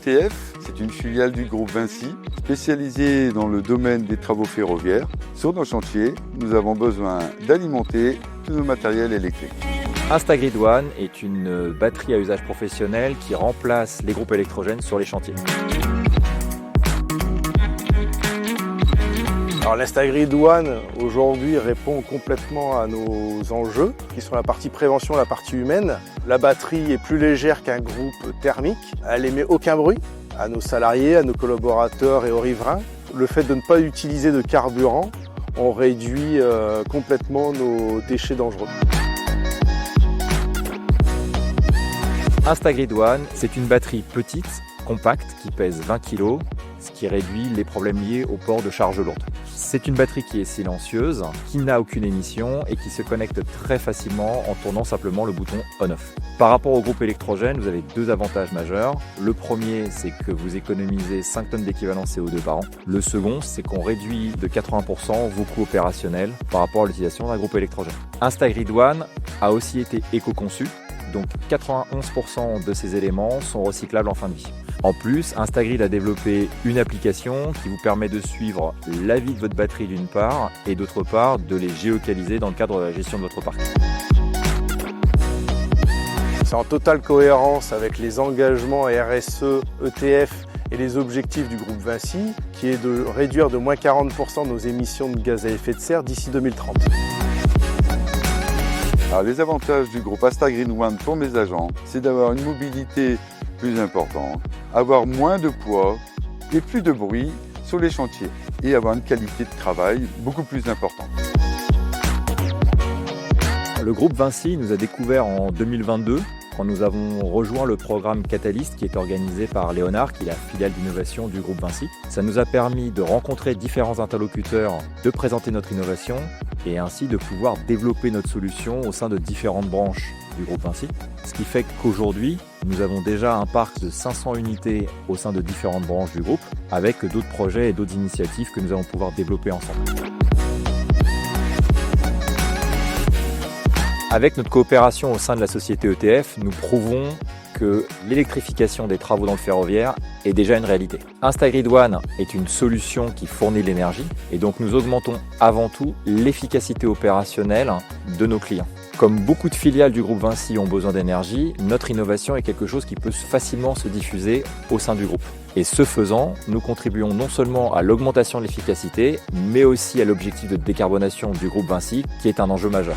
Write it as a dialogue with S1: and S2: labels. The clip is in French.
S1: ETF, c'est une filiale du groupe Vinci, spécialisée dans le domaine des travaux ferroviaires. Sur nos chantiers, nous avons besoin d'alimenter tous nos matériels électriques.
S2: Instagrid One est une batterie à usage professionnel qui remplace les groupes électrogènes sur les chantiers.
S3: Alors l'Instagrid One aujourd'hui répond complètement à nos enjeux, qui sont la partie prévention, la partie humaine. La batterie est plus légère qu'un groupe thermique, elle émet aucun bruit à nos salariés, à nos collaborateurs et aux riverains. Le fait de ne pas utiliser de carburant, on réduit complètement nos déchets dangereux.
S2: Instagrid One, c'est une batterie petite, compacte, qui pèse 20 kg, ce qui réduit les problèmes liés au port de charge lourde. C'est une batterie qui est silencieuse, qui n'a aucune émission et qui se connecte très facilement en tournant simplement le bouton on-off. Par rapport au groupe électrogène, vous avez deux avantages majeurs. Le premier, c'est que vous économisez 5 tonnes d'équivalent CO2 par an. Le second, c'est qu'on réduit de 80% vos coûts opérationnels par rapport à l'utilisation d'un groupe électrogène. Instagrid One a aussi été éco-conçu. Donc 91% de ces éléments sont recyclables en fin de vie. En plus, Instagrid a développé une application qui vous permet de suivre la vie de votre batterie d'une part et d'autre part de les géolocaliser dans le cadre de la gestion de votre parc.
S3: C'est en totale cohérence avec les engagements RSE, ETF et les objectifs du groupe Vinci, qui est de réduire de moins 40% nos émissions de gaz à effet de serre d'ici 2030.
S1: Alors, les avantages du groupe Instagrid One pour mes agents, c'est d'avoir une mobilité plus importante, avoir moins de poids et plus de bruit sur les chantiers et avoir une qualité de travail beaucoup plus importante.
S2: Le groupe Vinci nous a découvert en 2022 quand nous avons rejoint le programme Catalyst qui est organisé par Léonard, qui est la filiale d'innovation du groupe Vinci. Ça nous a permis de rencontrer différents interlocuteurs, de présenter notre innovation et ainsi de pouvoir développer notre solution au sein de différentes branches du groupe Vinci. Ce qui fait qu'aujourd'hui, nous avons déjà un parc de 500 unités au sein de différentes branches du groupe, avec d'autres projets et d'autres initiatives que nous allons pouvoir développer ensemble. Avec notre coopération au sein de la société ETF, nous prouvons que l'électrification des travaux dans le ferroviaire est déjà une réalité. Instagrid One est une solution qui fournit l'énergie et donc nous augmentons avant tout l'efficacité opérationnelle de nos clients. Comme beaucoup de filiales du groupe Vinci ont besoin d'énergie, notre innovation est quelque chose qui peut facilement se diffuser au sein du groupe. Et ce faisant, nous contribuons non seulement à l'augmentation de l'efficacité, mais aussi à l'objectif de décarbonation du groupe Vinci, qui est un enjeu majeur.